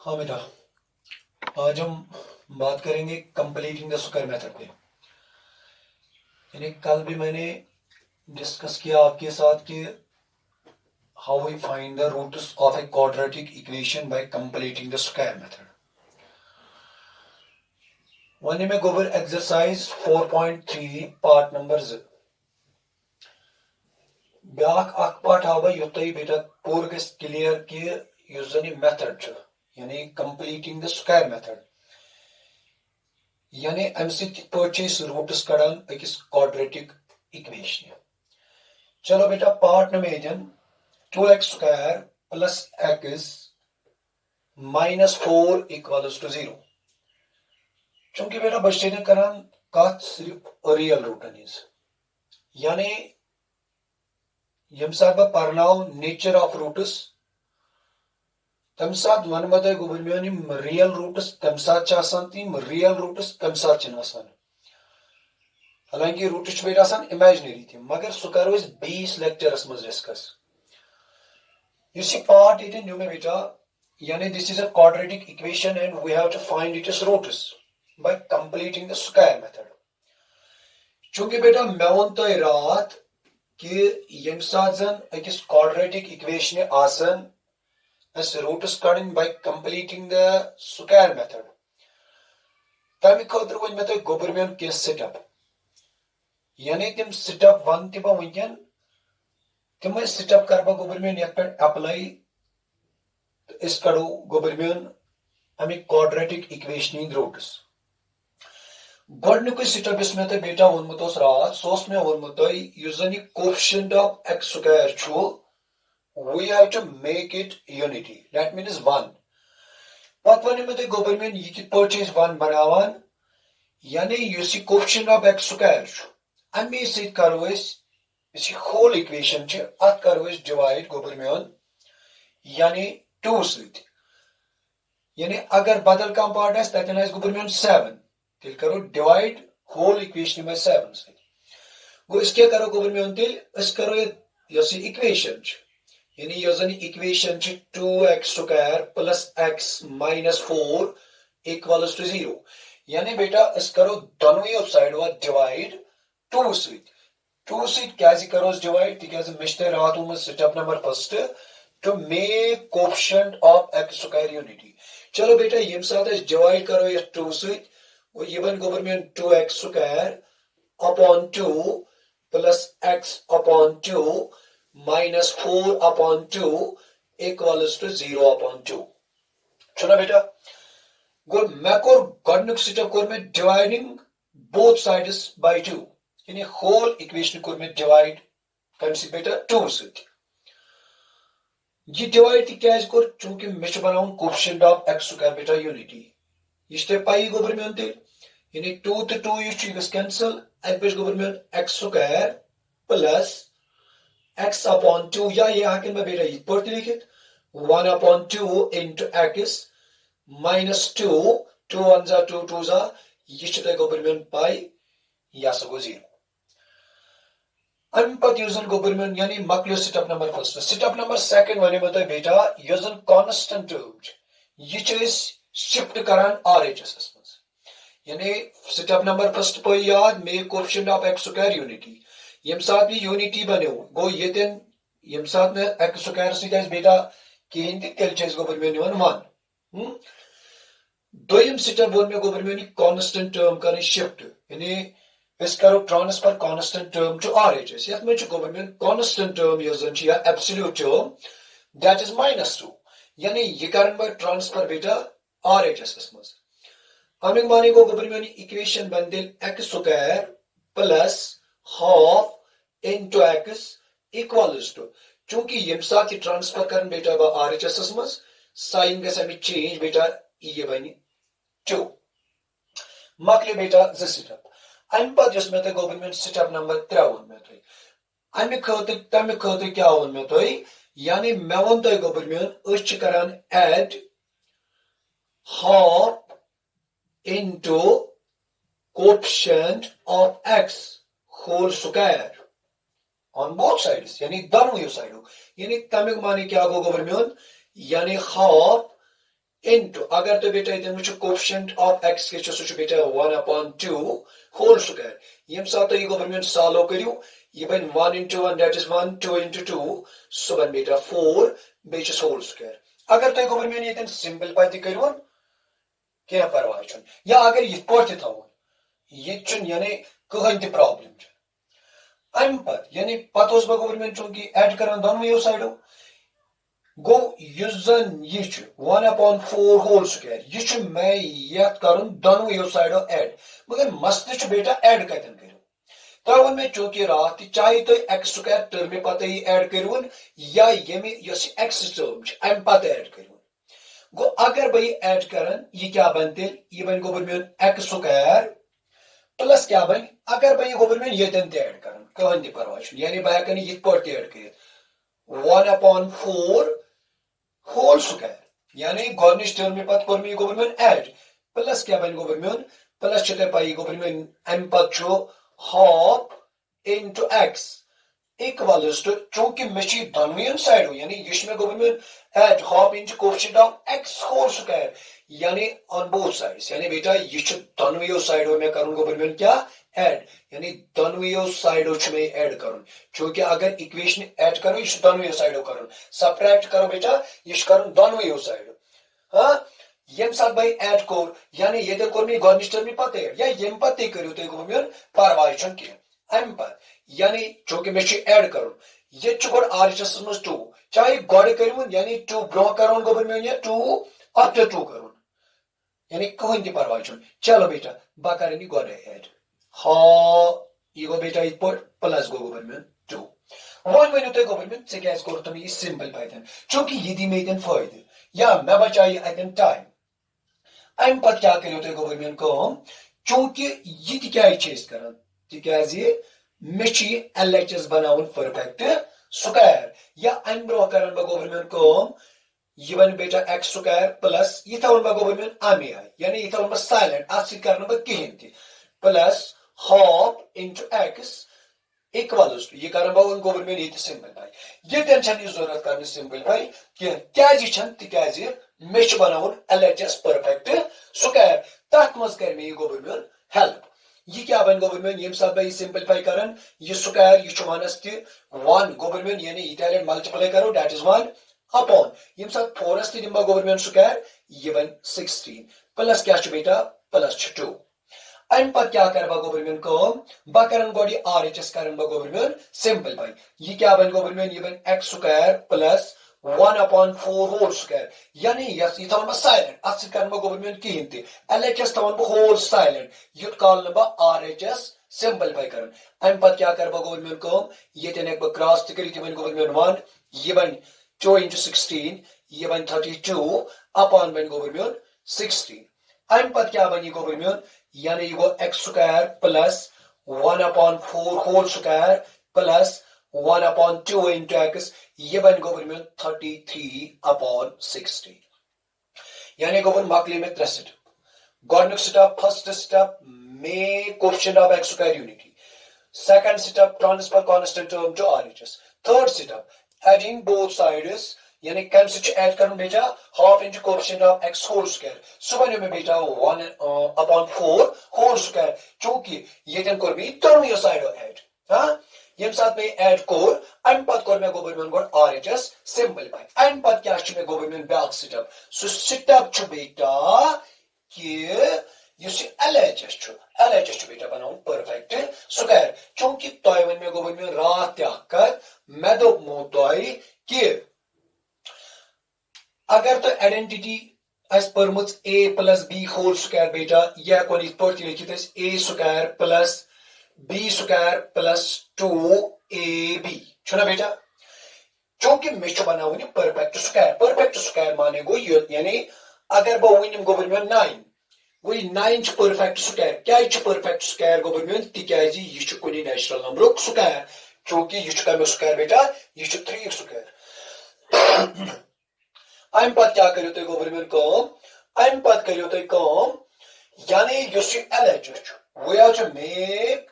हाँ बेटा, आज हम बात करेंगे कंप्लीटिंग द स्क्वायर मेथड पे। यानी कल भी मैंने डिस्कस किया आपके साथ कि how we find the roots of a quadratic equation by completing the square method. वन में गोबर एक्सरसाइज 4.3 पार्ट नंबर 2 ब्याक अख पार्ट हाव युत बेटा पूर गस क्लियर कि युस जन यह मेथड यानी कंप्लीटिंग द स्क्वायर मेथड यानी अम रूट्स कड़ान अकिस क्वाड्रेटिक इक्वेशन। चलो बेटा पार्ट नमेजन 2x square plus x minus 4 equals to 0। चूंकि बेटा बच्चे करान कत सिर्फ रियल रूटन हिज यानी यम सात बह परनाव नेचर ऑफ रूट्स तम सात वन बह गोबर मेन रियल रूट्स तम सात तम रियल रूट्स तम सात हालांकि रूट्स बेटा इमेजिनरी थी मगर सह करो बीस लेक्चरस मज डिस्कस इसी पार्ट ये न्यू में बेटा यानी this is a quadratic equation and we have to find its roots by completing the square method. चूंकि बेटा मे वो तो रात कि यम सात जन अकिस क्वाड्रेटिक इक्वेशन आसन अस रूट्स कड़न by completing the square method तम खतर वन मे गोबर मेन कह स्टेप यानी तम स्टेप वन तह बह वनकन तम स्टेप कर बह गोबर मेन ये अप्लाई इस कड़ो गोबर मेन अमिक क्वाड्रेटिक इक्वेशन रूट्स गोडनुक स्टेप इस मे बेटा वोनमुत रात सह मे वोनमुत युस जन यह कोएफिशिएंट ऑफ एक्स स्क्वायर छु we have to make it unity that means 1 पत वन मे गोबर मेन यह कित पे 1 बनावान यानी युस यह कोएफिशिएंट ऑफ एक्स स्क्वायर छु अमे सत करो इस होल इक्वेशन अत करो डिवाइड गोबर मेन यानी 2 सत यानी अगर बदल कह पार्ट तथन गोबर मेन 7 तेल करो डिवाइड होल इक्वेशन बाय 7 सत गो इस क्या करो गोबर मेन तेल इस करो ये इक्वेशन यानी यह जन equation 2x square plus x minus 4 equals to 0 यानी बेटा इस करो दोनों साइड वा डिवाइड 2 सत 2 सत क्या करो डिवाइड तिकाज मे रात वो step number first to make coefficient of x square unity. चलो बेटा यम सात डिवाइड करो ये 2 सत ये बन गोबर मेन 2x square upon 2 plus x upon 2 minus 4 upon 2 equals to 0 upon 2। चलो बेटा गो मैं कोर गॉडनुक स्टेप कोर में डिवाइडिंग बोथ साइड्स बाय 2 यानी होल इक्वेशन कोर में डिवाइड कम बेटा 2 सत यह डिवाइड तक कोर चूंकि मे बनावन कोएफिशिएंट ऑफ एक्स स्क्वायर बेटा यूनिटी यह पाई गोबर मेन तेल यानी 2 तो 2 यह कैंसल अत पे गोबर main x square plus x upon 2 या ये हकन मैं बेटा यह पे लिखित 1 अपॉन 2 इंटू एक्स माइनस 2 2 1 जा 2 2 जा यह गोबर मेन पाई यह गो 0 अम पे गोबर मेन यानी मकलो step number first step number second वन मैं बेटा यह कांस्टेंट टर्म यह शिफ्ट करान RHS मज यानी स्टेप नंबर फर्स्ट पे याद make coefficient of x square unity यम सात यह यूनिटी बनो गो ये यम सात मे एक्स स्क्वायर सत बेटा कहें तेल गोबर मेन 1 दोयम स्टेप वो मे गोबर मेन कांस्टेंट टर्म कर शिफ्ट यानी इस करो transfer constant term to RHS ये में गोबर मेन कांस्टेंट टर्म या एब्सोल्यूट टर्म दैट इज -2 यानी यह कर ट्रांसफर बेटा RHS मज अमिक माने गो गोबर मेन इक्वेशन बन दिल x square plus half into x equals to चूंकि यम सात ट्रांसफर कर बेटा RHS मज साइन गि चेंज बेटा ये बन 2 मकल बेटा 2 स्टेप अम पे मे गोबर मेन स्टेप नंबर 3 वो मे अमे खतर तमें खतर क्या वो मे यानी मे वो गोबर मेन करान add half into coefficient of x whole square on both sides यानी दोनों साइडों यानी तमिक माने क्या गो गोबर मेन यानी हाफ into अगर तो बेटा इधर मुझे कोफिशिएंट ऑफ x के जो बेटा 1/2 होल स्क्वायर यम साथ तो ये गवर्नमेंट सॉल्व करियो ये बन 1 into 1 that is 1 2 into 2 so बन बेटा 4 बेचस होल स्क्वायर अगर तो गवर्नमेंट ये सिंपलीफाई ति करियो क्या परवाह छ या अगर ये पॉट था ये चुन यानी कहीं ति प्रॉब्लम अम पर यानी पतोस गवर्नमेंट चूंकि ऐड करन दोनों साइडो गो युजन ये 1/4 होल स्क्वायर ये मैं यत करुन दोनों साइडो ऐड मगर मस्त बेटा ऐड कतन करो तो वन में चूंकि रात चाहे तो एक्स स्क्वायर टर्म पत ऐड करुन या ये एक्स टर्म अम पत ऐड करुन गो अगर बह ऐड करन ये क्या बनते ये बन गो एक्स स्क्वायर प्लस क्या बन अगर बह गो ये ऐड करन कहीं परवाह यानी बह हेकन ये ऐड कर 1/4 होल स्क्वायर यानी गोर्निश टर्म में पत कोर गवर्नमेंट ऐड प्लस क्या बन गवर्नमेंट प्लस चते पाई गवर्नमेंट एम पत छो half into x equals to चूंकि मेची दोनों साइड यानी ये में गवर्नमेंट add half into coefficient of x whole square यानी ऑन बोथ साइड्स यानी बेटा ये दोनों साइडों में करूं गवर्नमेंट क्या ऐड यानी दोनों साइडों में ऐड करूं चूंकि अगर इक्वेशन ऐड करो ये दोनों साइडों करूं सब्ट्रैक्ट करो बेटा ये करूं दोनों साइडों हाँ यम साथ भाई ऐड कोर यानी ये कोर में गोर्निश टर्म में पते या यम पते करियो तो गवर्नमेंट परवाह छ के अम पर यानी चूंकि मे ऐड करूं ये गोड आरएचएस में 2 चाहे गोड करूं यानी 2 ब्रो करूं गवर्नमेंट या 2 आफ्टर 2 करूं यानी कहीं परवाह छ चलो बेटा बाकर नहीं गोड ऐड हाँ ये गो बेटा इत प्लस गो गवर्नमेंट 2 वन वन तो गवर्नमेंट से क्या कर तुम ये सिंपल पाइथन चूंकि ये में फायदे या मैं बचाई अतन टाइम अम पत क्या करो तो गवर्नमेंट को चूंकि ये क्या कर तिकाज मे एलएचएस बनावन परफेक्ट स्क्वायर या अम ब्रो कर गवर्नमेंट को ये वन बेटा एक्स स्क्वायर प्लस ये थवन गवर्नमेंट आमे यानी ये थवन साइलेंट अत कर कहें plus half into x equals to ये कर गवर्नमेंट ये सिंपलीफाई ये जरूरत कर सिंपलीफाई तिकाज मे बनावन एलएचएस परफेक्ट स्क्वायर तथ मज कर मे गवर्नमेंट हेल्प ये क्या बन गवर्नमेंट ये साथ भाई सिंपलीफाई करन ये स्क्वायर ये वनस ति 1 गवर्नमेंट यानी इटालियन मल्टीप्लाई करो दैट इज 1 अपॉन ये साथ 4s ति दिमा गवर्नमेंट स्क्वायर ये बन 16 प्लस क्या बेटा प्लस 2 अम पत क्या कर गवर्नमेंट को बकरन गोडी आरएचएस करन गवर्नमेंट सिंपलीफाई ये क्या बन गवर्नमेंट ये बन x square plus 1/4 whole square यानी यस ये थवन साइलेंट अत कर गवर्नमेंट कहें ते एलएचएस थवन होल साइलेंट युत काल आरएचएस सिंपलीफाई कर अम पत क्या कर गवर्नमेंट को ये क्रॉस कर गवर्नमेंट 1 ये बन 2 into 16 ये बन 32 अपॉन बन गवर्नमेंट 16 अम पत क्या बन गवर्नमेंट यानी ये गो x square plus 1/4 whole square plus 1/2 into x ये बन गवर्नमेंट 33/16 यानी गवर्न मकली में 3 स्टेप गवर्नमेंट step first step make coefficient of x square unity second step transfer constant term to RHS third step adding both sides यानी कम से add करना बेटा half into coefficient of x whole square सुबह में बेटा 1/4 होल स्क्वायर चूंकि ये जन कर भी दोनों साइड ऐड हां ये साथ में ऐड कोर अम पत कोर में गवर्नमेंट गोड आरएचएस सिंपलीफाई अम पत क्या छ में government back step so step छ बेटा कि युस एलएचएस छ बेटा बनाओ परफेक्ट स्क्वायर चूंकि तोय वन में गवर्नमेंट रात तक मैं दो मोतोय कि अगर तो identity as परमुच a plus b whole square बेटा यह कोन इस पर लिखित है a square plus b square plus 2ab छुना बेटा चूंकि मिश बनावनी परफेक्ट स्क्वायर माने गो यानी अगर बो विनिम गवर्नमेंट 9 वही 9 परफेक्ट स्क्वायर क्या परफेक्ट स्क्वायर गवर्नमेंट तिकाजी ये कोनी नेचुरल नंबर स्क्वायर चूंकि ये कम स्क्वायर बेटा ये 3 स्क्वायर अम पत क्या करियो तो गवर्नमेंट को अम पत करियो तो कम यानी युस LHS we have to make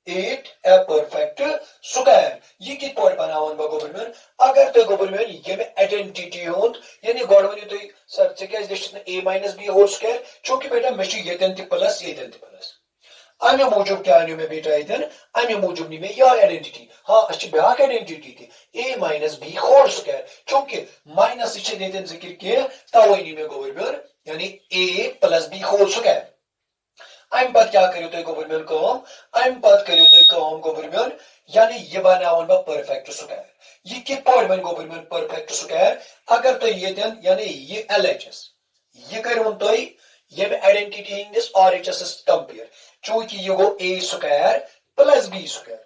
it a perfect square ये कित पॉइंट बनावन गवर्नमेंट अगर तो गवर्नमेंट ये में आइडेंटिटी होत यानी गवर्नमेंट तो sir a minus b whole square चूंकि बेटा मे प्लस प्लस अमे मूजूब क्या अनु मे बेटा अमे मूजूब नी मे यह आइडेंटिटी हाँ अच्छी ब्याक आइडेंटिटी थी a minus b whole square चूंकि माइनस जिक्र किया तवे नी मे गोबर यानी a plus b whole square अम पत क्या करियो तुम गोबर कम अम पत करियो तुम गोबर यानी यह बनावन बह परफेक्ट स्क्वायर यह कित पाट बन गोबर परफेक्ट स्क्वायर अगर तुम यानी यह LHS यह कर तुम ये आइडेंटिटी हिंदिस RHS कंपेयर चूंकि यह गो a square plus b square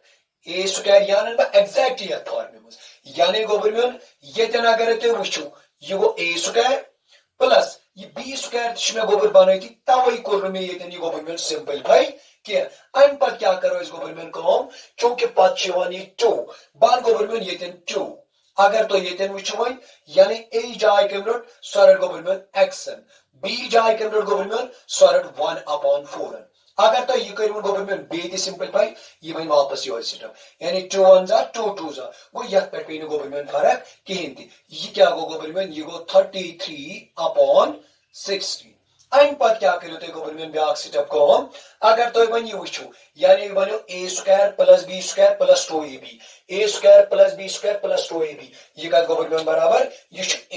a square यानी बह एग्जैक्ट यथ फॉर्म मज यानी गोबर ये अगर तुम वो यह गो a स्क्वायर प्लस यह b स्क्वायर मे गोबर बन तवे कोर मे ये गोबर सिंपलीफाई क्या अम पत क्या करो गोबर चूंकि पत टू बन गोबर ये टू अगर तो ये वो यानी a जाय कम सर गोबर xn b जाय कम गोबर सर 1/4 अगर तो यह कर गोबर बे सिंपलीफाई यह वन वापस यो सिस्टम यानी 2 1 2 2 गो ये पे गोबर फर्क कहें यह क्या गो गोबर यह गो 33/16 अम पत क्या करो तुम गोबर ब्या स्टेप कम अगर तुम वो वो यानी बनो a square plus b square plus 2ab a square plus b square plus 2ab यह कत गोबर बराबर यह a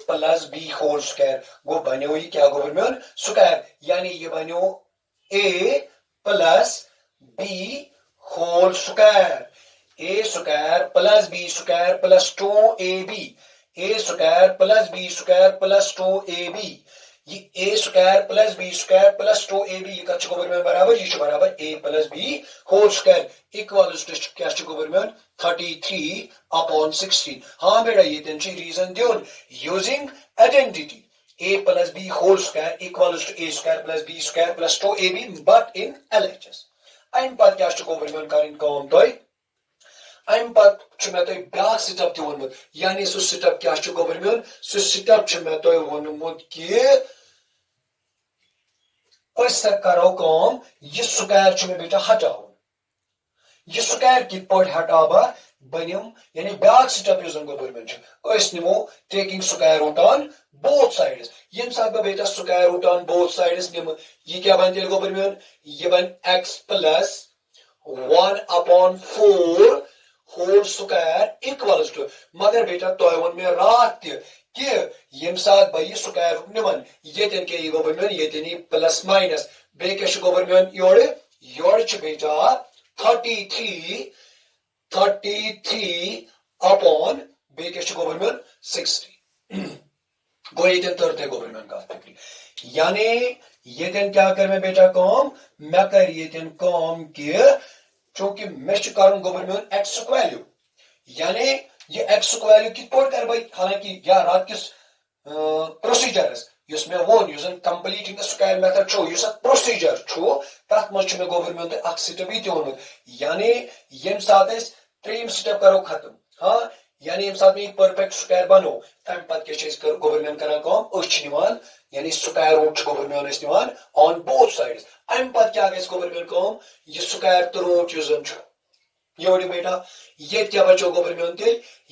plus b whole square गो बनो यह क्या गोबर स्क्वायर यानी यह बनो a plus b whole square a square plus b square plus 2ab a square plus b square plus 2ab ये a square plus b square plus 2ab ये कत गोबर बराबर ये बराबर a plus b whole square equals to क्या गोबर 33/16 हाँ बेटा ये रीजन दियोन using identity a plus b whole square equals to a square plus b square plus 2ab but in LHS अम पत क्या गोबर करें कम तुम अम पत मे तुम ब्या स्टेप तोनमुत यानी सह स्टेप क्या गोबर सह स्टेप मे तुम वोनमुत कि करो कम यह स्क्वायर मे बेटा हटाओ यह स्क्वायर कित पे हटाबा बनिम यानी ब्या स्टेप गोबर निमो taking square root on both sides यम साथ बेटा square root on both sides निम यह क्या बन तेल गोबर यह बन x plus 1/4 whole square equals to मगर बेटा तुम वो मे रात कि यम साथ बह यह स्क्वायर रूट निमन ये क्या गोबर ये प्लस माइनस बे क्या गोबर योर बेटा 33 अपॉन बे क्या गोबर 60 गो ये तर गोबर कत फिक्री यानी ये क्या कर मैं बेटा कम मे कर ये कम कि चूंकि मे कर गोबर एक्स वैल्यू यानी ये एक्स वैल्यू कित पे कर बह हालांकि या रात किस प्रोसीजरस मे वोन कंप्लीटिंग स्क्वायर मेथड प्रोसीजर तथ मज मे गोबर अख स्टेप ये वोनमुत यानी यम सात त्रेम स्टेप करो खत्म हाँ यानी यम सात में परफेक्ट स्क्वायर बनो तम पत क्या गोबर करान यानी स्क्वायर रूट गोबर ऑन बोथ साइड्स अम पत क्या गोबर यह स्क्वायर तो रूट यो बेटा ये क्या बचो गोबर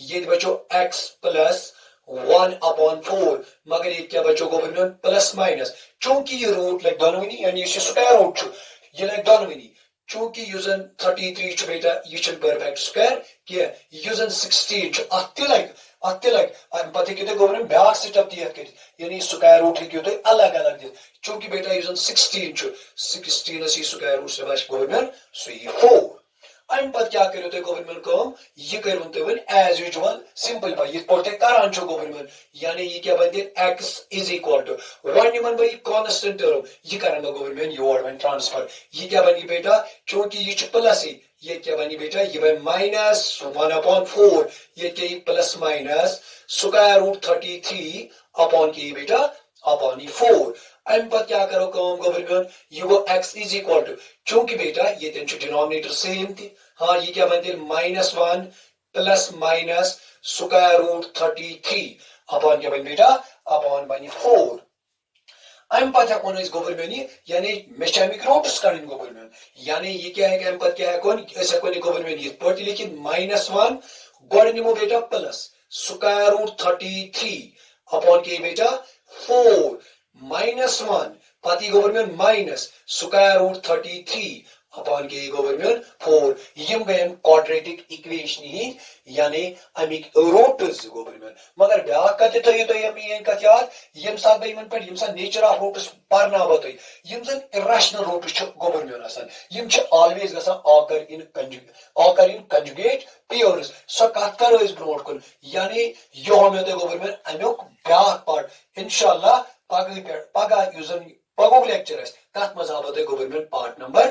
ये बचो x प्लस 1/4 मगर ये क्या बचो गोबर प्लस माइनस चूंकि ये रूट लग दोनों यानी स्क्वायर रूट यह लग दोनों चूंकि 33 बेटा यह परफेक्ट स्क्वायर क्या 16 अत लग पे हे गोबर ब्या स्टेप कर यानी स्क्वायर रूट हे अलग अलग दिख चूंकि बेटा 16 स्क्वायर रूट से बच गोबर सही 4 अम पे क्या करो तुम गोबर यह करो तुम एज यूजुअल सिंपलीफाई ये पे करान गोबर यानी यह क्या बन x is equal to one बह कांस्टेंट टर्म यह कर गोबर योर वन ट्रांसफर यह क्या बनी बेटा चूंकि यह प्लस ये क्या बनी बेटा यह बन माइनस 1/4 ये क्या plus minus square root 33 upon के बेटा अपॉन 4 अम पे क्या करो गोबर यह गो x इज इक्वल टू चूंकि बेटा ये डिनोमिनेटर सेम थी हाँ ये क्या बनते -1 plus minus square root 33 upon क्या बन बेटा अपॉन बन 4 अम पे हेको गोबर यानी मे रूट्स कड़ गोबर यानी यह क्या है अम पे क्या हेको गोबर ये लिखित -1 गो निमो बेटा प्लस स्क्वायर रूट 33 अपॉन के बेटा 4 -1 pati government minus square root 33 upon k government 4 yim gayen quadratic equation hi yani amik roots government magar bya kat thayi to yam yen kat yaad yim sa be man pad yim sa nature of roots parna batay yim san irrational roots ch government asan yim ch always gasan occur in conjugate pairs so kat kar is brot kun yani yo me to government amuk bya part inshallah paga using pagog lecture that maza government part number